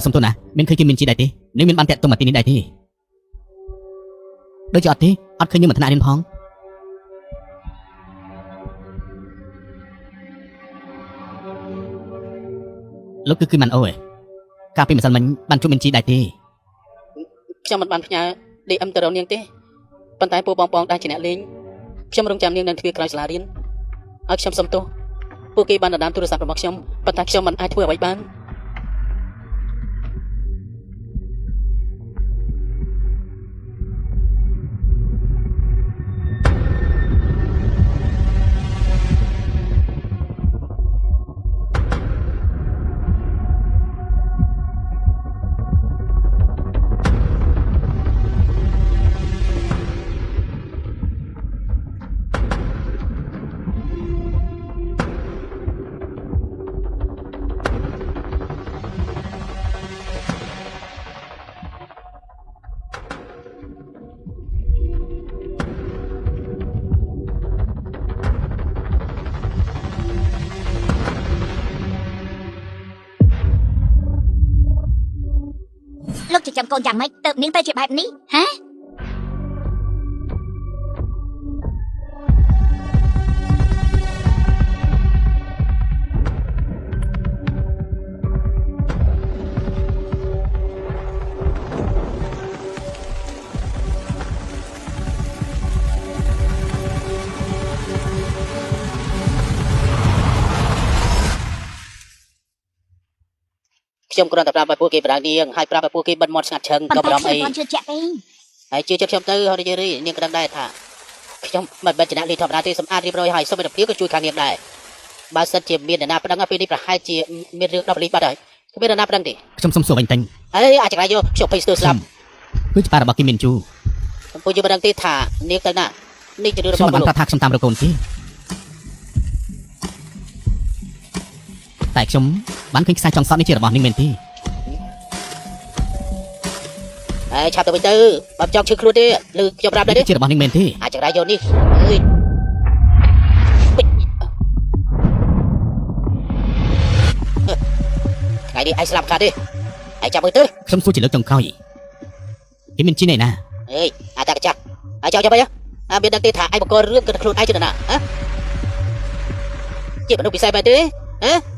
សុំទោសណាមានឃើញគេមានជីដែរទេនឹងមានបានតាក់ទងមកទីនេះដែរទេដូចជាអត់ទេអត់ឃើញយើងមកថ្នាក់រៀនផងលោកគឺមិនអូឯកាលពីម្សិលមិញបានជួបមានជីដែរទេខ្ញុំមិនបានផ្ញើ DM ទៅរកនាងទេប៉ុន្តែពួកបងដែលជាអ្នកលេងខ្ញុំរងចាំនាងនៅទ្វារក្រោយសាលារៀនហើយខ្ញុំសុំទោសពួកគេបានដណ្ដើមទូរស័ព្ទរបស់ខ្ញុំប៉ុន្តែខ្ញុំមិនអាចធ្វើអ្វីបានលោកចិញ្ចឹមកូនយ៉ាងម៉េចទៅនាងទៅជាបែបនេះហ៎ខ្ញុំគ្រាន់តែប្រាប់ឲ្យពួកគេបដៅនាងហើយប្រាប់ឲ្យពួកគេបិទមាត់ស្ងាត់ឈឹងក៏បារម្ភអីហើយជឿចិត្តខ្ញុំទៅហើយនិយាយរីនាងក៏ដឹងដែរថាខ្ញុំមិនបែរជាអ្នកលេងធម្មតាទេសម្អាតរៀបរយហើយសុំវិទ្យាក៏ជួយខាងនាងដែរបើសិនជាមានអ្នកណាប្តឹងពេលនេះប្រហែលជាមានរឿងដល់លីបាត់ហើយគ្មានអ្នកណាប្តឹងទេខ្ញុំសុំសួរវិញតាញ់អីអាចក្រៃយកខ្ញុំភ័យស្ទើរស្លាប់គឺជាប៉ារបស់គីមានជូពួកយើងមិនដឹងទេថានាងទៅណានេះជារឿងរបស់ខ្ញុំបានថាខ្ញុំតាមរកូនទេតែខ្ញុំបានឃើញខ្សែចង់សក់នេះជារបស់នាងមែនទេហើយឆាប់ទៅវិញទៅបើចង់ឈឺខ្លួនទេឬខ្ញុំប្រាប់ដែរទេជារបស់នាងមែនទេអាចចង្រៃយកនេះអើយថ្ងៃនេះឯងស្លាប់ខាតទេឯងចាប់មើលទៅខ្ញុំសួរជាលើកចុងក្រោយគេមានជីណែណាអេអាតាកចាស់ឯងចង់ចាប់អីមានដឹងទេថាឯងបង្ករឿងគិតខ្លួនឯងជាណាហ៎ជាមនុស្សពិសេសបែបទេហ៎